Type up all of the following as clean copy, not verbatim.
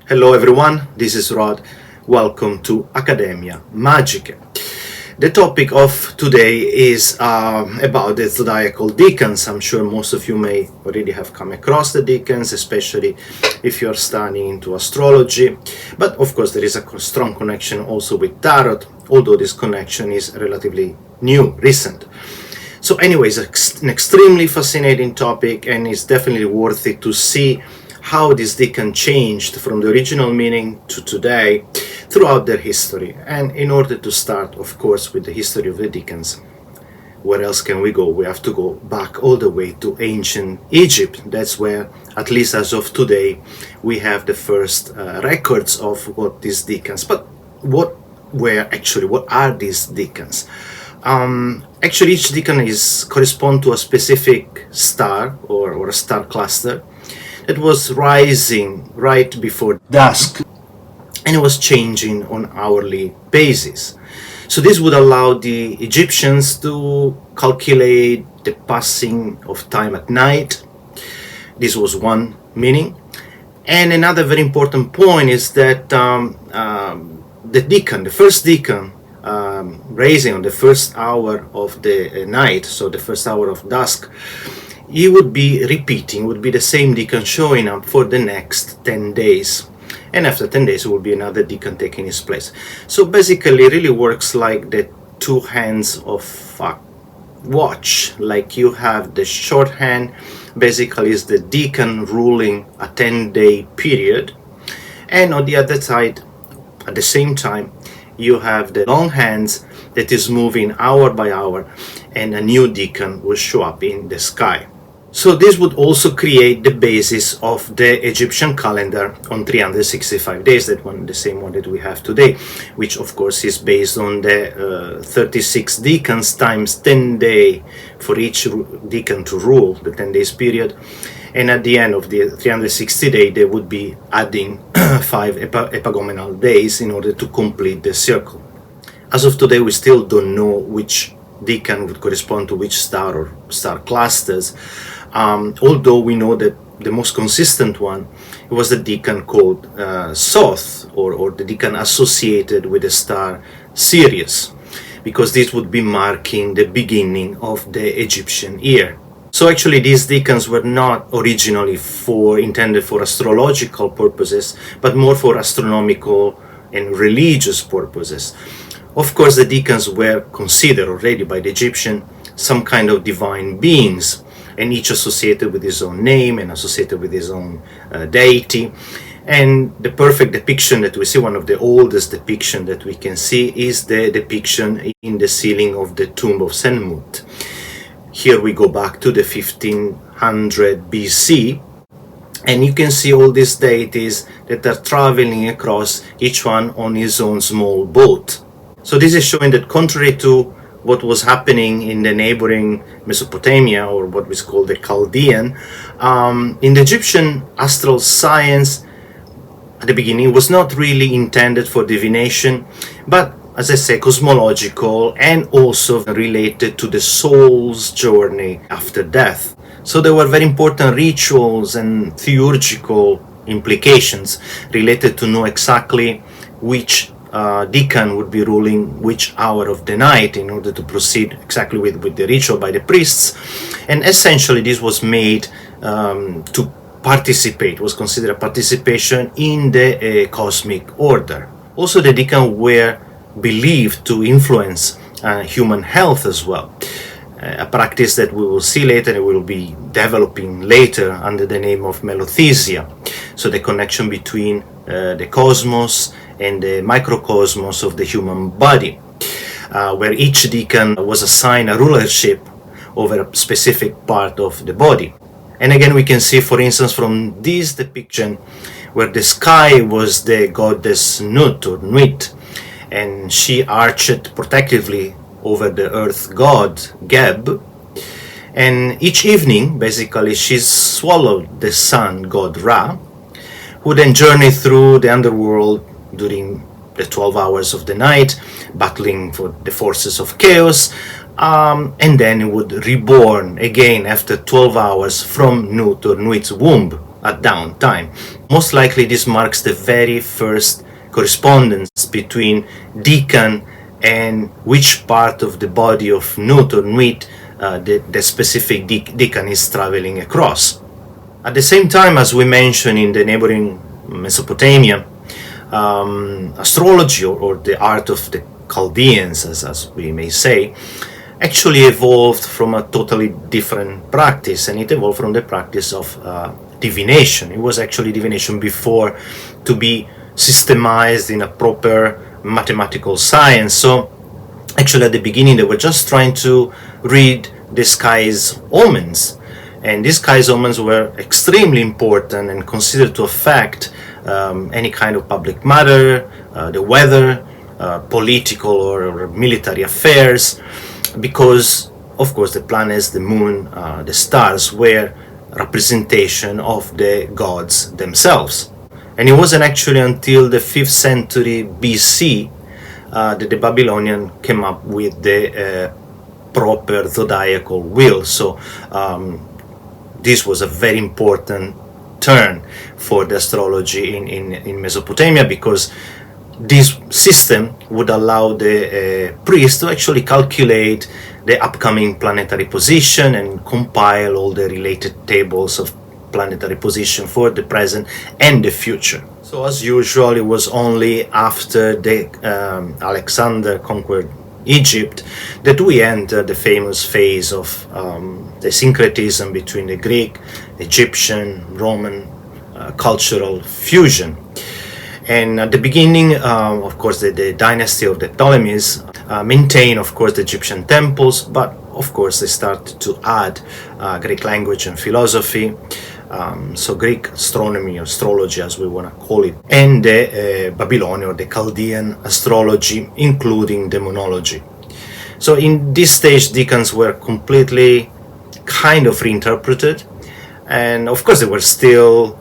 Hello everyone, this is Rod. Welcome to Academia Magica. The topic of today is about the Zodiacal Decans. I'm sure most of you may already have come across the Decans, especially if you're studying into astrology. But of course there is a strong connection also with Tarot, although this connection is relatively new, recent. So anyways, an extremely fascinating topic, and it's definitely worth it to see how this decan changed from the original meaning to today throughout their history. And in order to start, of course, with the history of the decans, where else can we go? We have to go back all the way to ancient Egypt. That's where, at least as of today, we have the first records of what these decans. But what are these decans? Actually, each decan correspond to a specific star or a star cluster. It was rising right before dusk, and it was changing on hourly basis. So this would allow the Egyptians to calculate the passing of time at night. This was one meaning. And another very important point is that the first decan, rising on the first hour of the night, so the first hour of dusk, he would be repeating, would be the same decan showing up for the next 10 days. And after 10 days, it will be another decan taking his place. So basically, it really works like the two hands of a watch. Like you have the short hand, basically is the decan ruling a 10-day period. And on the other side, at the same time, you have the long hands that is moving hour by hour, and a new decan will show up in the sky. So this would also create the basis of the Egyptian calendar on 365 days, the same one that we have today, which of course is based on the 36 decans times 10 days for each decan to rule the 10 days period. And at the end of the 360 days, they would be adding 5 epagomenal days in order to complete the circle. As of today, we still don't know which decan would correspond to which star or star clusters, although we know that the most consistent one was the decan called Thoth, or the decan associated with the star Sirius, because this would be marking the beginning of the Egyptian year. So actually these decans were not originally intended for astrological purposes, but more for astronomical and religious purposes. Of course, the decans were considered already by the Egyptian some kind of divine beings, and each associated with his own name and associated with his own deity. And the perfect depiction that we see, one of the oldest depiction that we can see, is the depiction in the ceiling of the tomb of Senmut. Here we go back to the 1500 BC, and you can see all these deities that are traveling across, each one on his own small boat. So this is showing that contrary to what was happening in the neighboring Mesopotamia, or what was called the Chaldean, in the Egyptian astral science, at the beginning, was not really intended for divination, but as I say, cosmological, and also related to the soul's journey after death. So there were very important rituals and theurgical implications related to know exactly which decan would be ruling which hour of the night in order to proceed exactly with the ritual by the priests. And essentially this was made to participate, was considered a participation in the cosmic order. Also the decan were believed to influence human health as well, a practice that we will see later and will be developing later under the name of melothesia. So the connection between the cosmos and the microcosmos of the human body, where each decan was assigned a rulership over a specific part of the body. And again, we can see, for instance, from this depiction, where the sky was the goddess Nut or Nuit, and she arched protectively over the earth god Geb. And each evening, basically, she swallowed the sun god Ra, who then journeyed through the underworld during the 12 hours of the night, battling for the forces of chaos, and then it would reborn again after 12 hours from Nut or Nuit's womb at downtime. Most likely this marks the very first correspondence between decan and which part of the body of Nut or Nuit the specific decan is traveling across. At the same time, as we mentioned in the neighboring Mesopotamia, astrology or the art of the Chaldeans, as we may say, actually evolved from a totally different practice, and it evolved from the practice of divination. It was actually divination before to be systemized in a proper mathematical science. So actually at the beginning they were just trying to read the sky's omens, and these sky's omens were extremely important and considered to affect any kind of public matter, the weather, political or military affairs, because of course the planets, the moon, the stars were representation of the gods themselves. And it wasn't actually until the 5th century BC that the Babylonian came up with the proper zodiacal wheel. So this was a very important turn for the astrology in Mesopotamia, because this system would allow the priest to actually calculate the upcoming planetary position and compile all the related tables of planetary position for the present and the future. So as usual, it was only after the Alexander conquered Egypt that we entered the famous phase of the syncretism between the Greek, Egyptian, Roman cultural fusion. And at the beginning, of course, the dynasty of the Ptolemies maintained, of course, the Egyptian temples, but of course they started to add Greek language and philosophy, so Greek astronomy, astrology as we want to call it, and the Babylonian or the Chaldean astrology, including demonology. So in this stage, decans were completely kind of reinterpreted, and of course they were still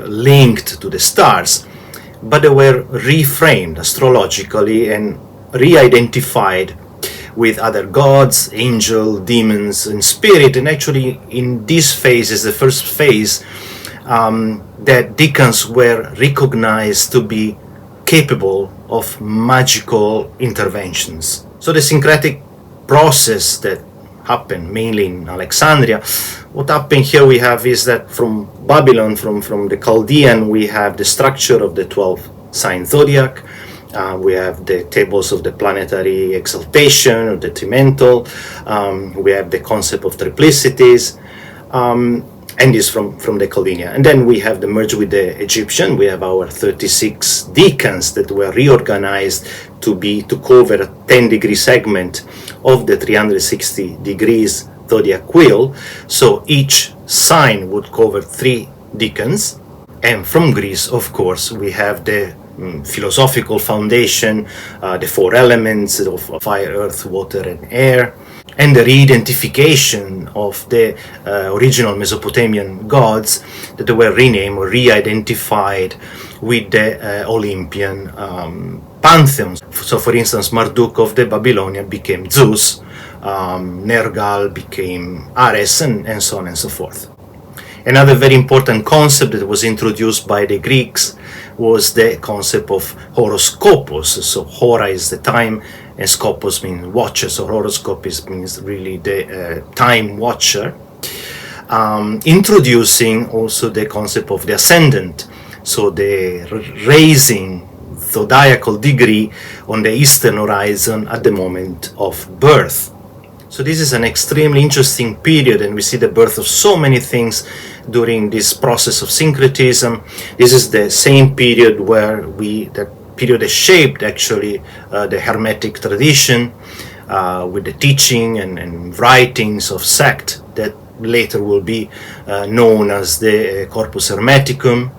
linked to the stars, but they were reframed astrologically and re-identified with other gods, angels, demons, and spirit. And actually in this phase is the first phase that decans were recognized to be capable of magical interventions. So the syncretic process that happened mainly in Alexandria, what happened here we have is that from Babylon, from the Chaldean, we have the structure of the 12 sign zodiac. We have the tables of the planetary exaltation or detrimental. We have the concept of triplicities, and this from the Chaldean. And then we have the merge with the Egyptian. We have our 36 decans that were reorganized to cover a 10-degree segment of the 360 degrees zodiac wheel. So each sign would cover 3 decans. And from Greece, of course, we have the philosophical foundation, the 4 elements of fire, earth, water, and air, and the re-identification of the original Mesopotamian gods that were renamed or re-identified with the Olympian pantheon. So, for instance, Marduk of the Babylonian became Zeus, Nergal became Ares, and so on and so forth. Another very important concept that was introduced by the Greeks was the concept of horoscopos. So hora is the time, and scopos means watcher. So horoscope means really the time watcher. Introducing also the concept of the ascendant. So the raising zodiacal degree on the eastern horizon at the moment of birth. So this is an extremely interesting period, and we see the birth of so many things during this process of syncretism. This is the same period where that period has shaped actually the Hermetic tradition with the teaching and writings of sect that later will be known as the Corpus Hermeticum,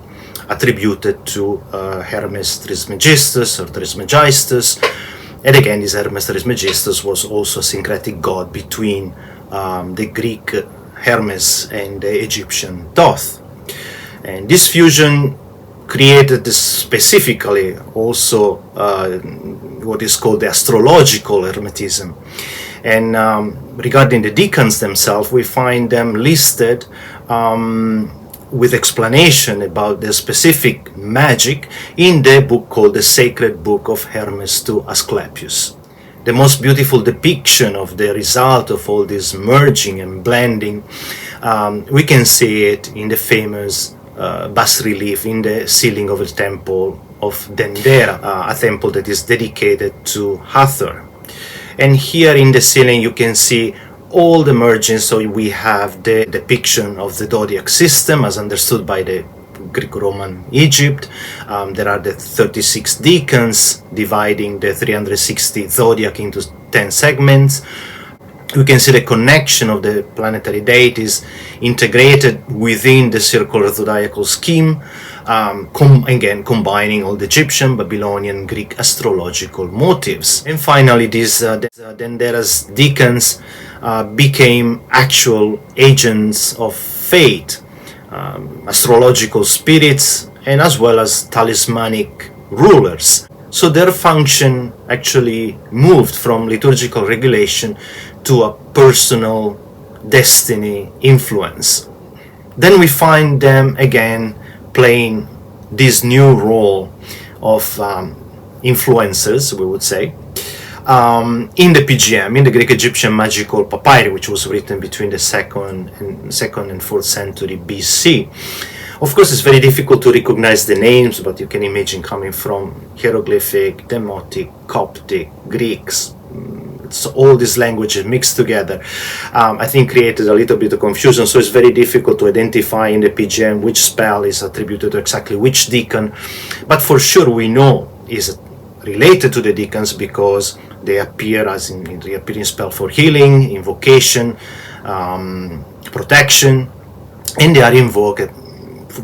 attributed to Hermes Trismegistus or Trismegistus. And again, this Hermes Trismegistus was also a syncretic god between the Greek Hermes and the Egyptian Thoth. And this fusion created specifically also what is called the astrological Hermetism. And regarding the decans themselves, we find them listed with explanation about the specific magic in the book called The Sacred Book of Hermes to Asclepius. The most beautiful depiction of the result of all this merging and blending, we can see it in the famous bas-relief in the ceiling of the temple of Dendera, a temple that is dedicated to Hathor. And here in the ceiling you can see all the merging. So we have the depiction of the zodiac system as understood by the Greek-Roman Egypt. There are the 36 decans dividing the 360 zodiac into 10 segments. We can see the connection of the planetary deities integrated within the circular zodiacal scheme, again combining all the Egyptian, Babylonian, Greek astrological motifs. And finally, these Dendera's decans became actual agents of fate, astrological spirits, and as well as talismanic rulers. So their function actually moved from liturgical regulation to a personal destiny influence. Then we find them again playing this new role of influencers, we would say, in the PGM, in the Greek Egyptian magical papyri, which was written between the 2nd and 4th century BC. Of course, it's very difficult to recognize the names, but you can imagine coming from hieroglyphic, Demotic, Coptic, Greeks. So all these languages mixed together, I think created a little bit of confusion. So it's very difficult to identify in the PGM which spell is attributed to exactly which decan. But for sure we know is related to the decans because they appear as in the appearing spell for healing, invocation, protection, and they are invoked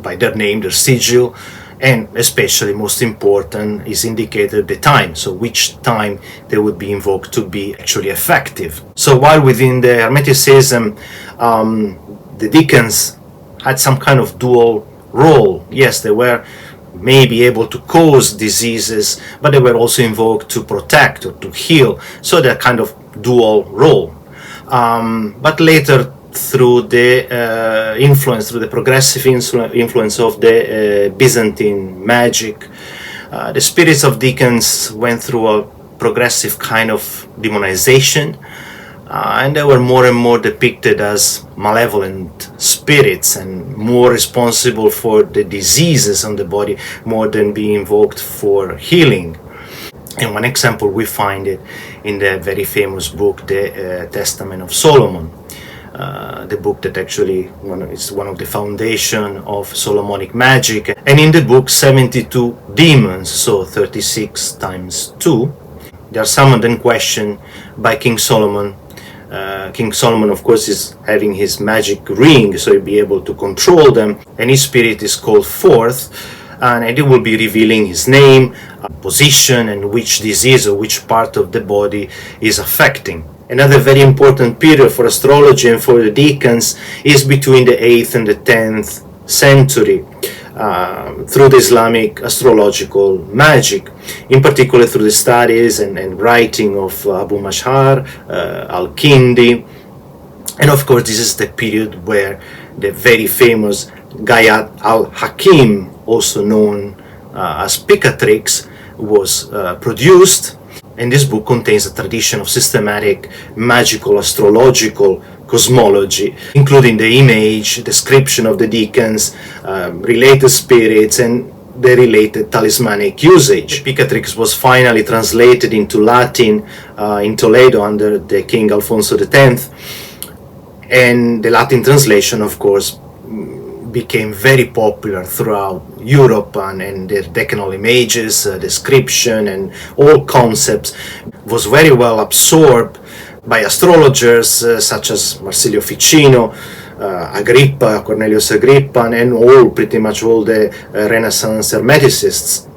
by their name, their sigil, and especially most important is indicated the time, so which time they would be invoked to be actually effective. So while within the Hermeticism the decans had some kind of dual role, yes, they were maybe able to cause diseases, but they were also invoked to protect or to heal, so they're kind of dual role. But later, through the influence, through the progressive influence of the Byzantine magic, the spirits of decans went through a progressive kind of demonization, and they were more and more depicted as malevolent spirits and more responsible for the diseases on the body more than being invoked for healing. And one example we find it in the very famous book, the Testament of Solomon. The book that actually is one of the foundation of Solomonic magic. And in the book, 72 demons, so 36 times 2, they are summoned and questioned by King Solomon. King Solomon, of course, is having his magic ring, so he'll be able to control them, and his spirit is called forth, and he will be revealing his name, position, and which disease or which part of the body is affecting. Another very important period for astrology and for the decans is between the 8th and the 10th century, through the Islamic astrological magic, in particular through the studies and writing of Abu Mashhar, Al-Kindi, and of course this is the period where the very famous Gayat al-Hakim, also known as Picatrix, was produced. And this book contains a tradition of systematic magical astrological cosmology, including the image, description of the decans, related spirits, and the related talismanic usage. Picatrix was finally translated into Latin in Toledo under the King Alfonso X, and the Latin translation, of course, became very popular throughout Europe, and the decanal images, description, and all concepts was very well absorbed by astrologers such as Marsilio Ficino, Agrippa, Cornelius Agrippa, and pretty much all the Renaissance Hermeticists.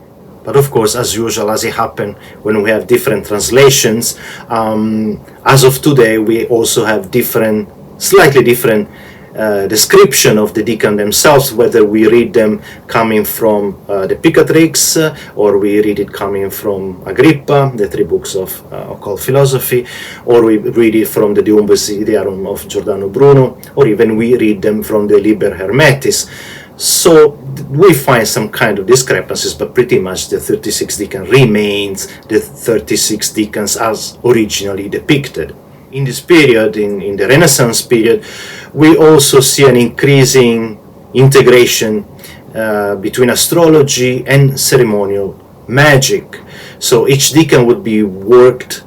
But of course, as usual, as it happened when we have different translations, as of today we also have slightly different description of the decan themselves, whether we read them coming from the Picatrix or we read it coming from Agrippa, the 3 books of occult philosophy, or we read it from the De Umbes Idearum of Giordano Bruno, or even we read them from the Liber Hermetis. So we find some kind of discrepancies, but pretty much the 36 decan remains the 36 decans as originally depicted. In this period, in the Renaissance period, we also see an increasing integration between astrology and ceremonial magic. So each decan would be worked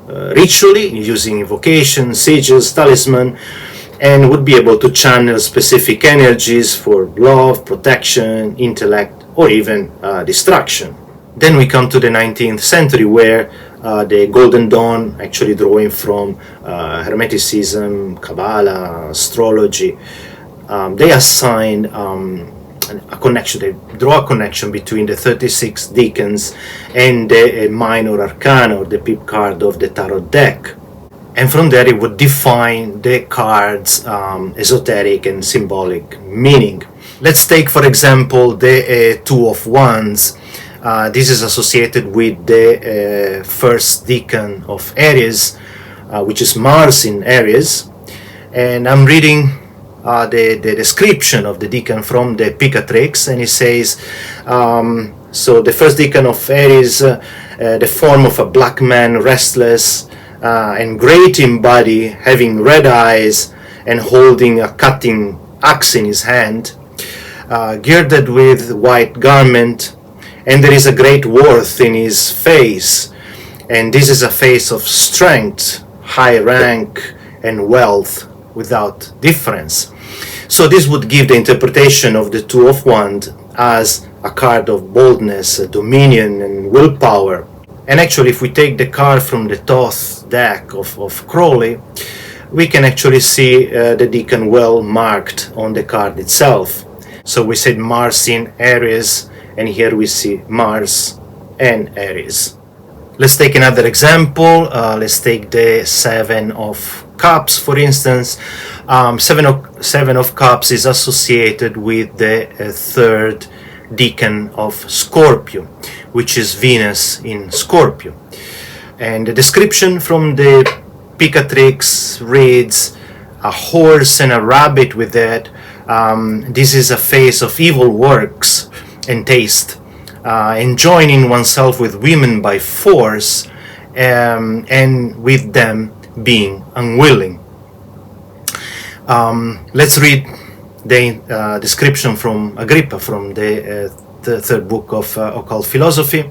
ritually using invocation, sigils, talisman, and would be able to channel specific energies for love, protection, intellect, or even destruction. Then we come to the 19th century, where the Golden Dawn, actually drawing from Hermeticism, Kabbalah, astrology, they assigned a connection, they draw a connection between the 36 decans and the minor arcana, or the pip card of the tarot deck. And from there it would define the cards' esoteric and symbolic meaning. Let's take, for example, the Two of Wands. This is associated with the first decan of Aries, which is Mars in Aries. And I'm reading the description of the decan from the Picatrix, and it says, so the first decan of Aries, the form of a black man, restless and great in body, having red eyes and holding a cutting axe in his hand, girded with white garment, and there is a great worth in his face, and this is a face of strength, high rank, and wealth without difference. So this would give the interpretation of the Two of Wands as a card of boldness, dominion, and willpower. And actually, if we take the card from the Thoth deck of Crowley, we can actually see the decan well marked on the card itself. So we said Mars in Aries, and here we see Mars and Aries. Let's take another example. Let's take the Seven of Cups, for instance. Seven of Cups is associated with the third decan of Scorpio, which is Venus in Scorpio. And the description from the Picatrix reads, a horse and a rabbit with that. This is a face of evil works and taste, enjoining oneself with women by force, and with them being unwilling. Let's read the description from Agrippa from the third book of occult philosophy.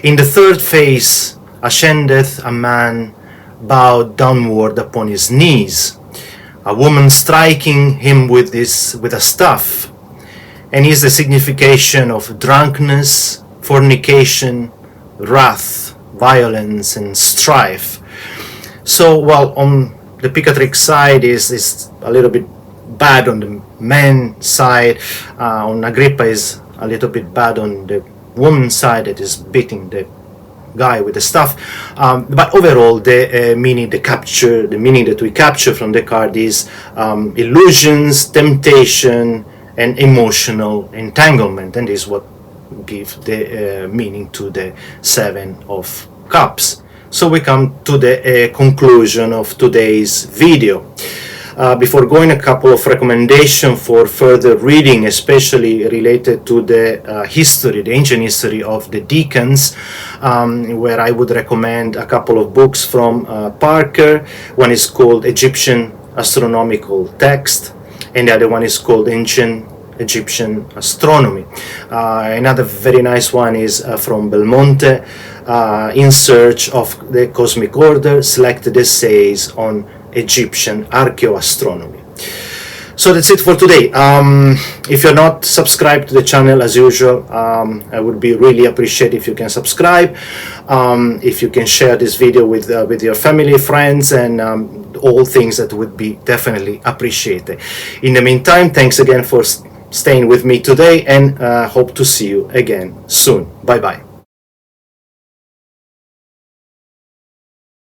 In the third phase ascendeth a man bowed downward upon his knees, a woman striking him with a staff, and is the signification of drunkenness, fornication, wrath, violence, and strife. So while on the Picatrix side is a little bit bad on the man side, on Agrippa is a little bit bad on the woman's side that is beating the guy with the staff, but overall the meaning that we capture from the card is illusions, temptation, and emotional entanglement, and is what gives the meaning to the Seven of Cups. So we come to the conclusion of today's video. Before going, a couple of recommendations for further reading, especially related to the history, the ancient history of the decans, where I would recommend a couple of books from Parker. One is called Egyptian Astronomical Text, and the other one is called Ancient Egyptian Astronomy. Another very nice one is from Belmonte, In Search of the Cosmic Order, Selected Essays on Egyptian Archaeoastronomy. So that's it for today. If you're not subscribed to the channel, as usual, I would be really appreciate if you can subscribe, if you can share this video with your family, friends, and all things that would be definitely appreciated. In the meantime, thanks again for staying with me today, and hope to see you again soon. Bye bye.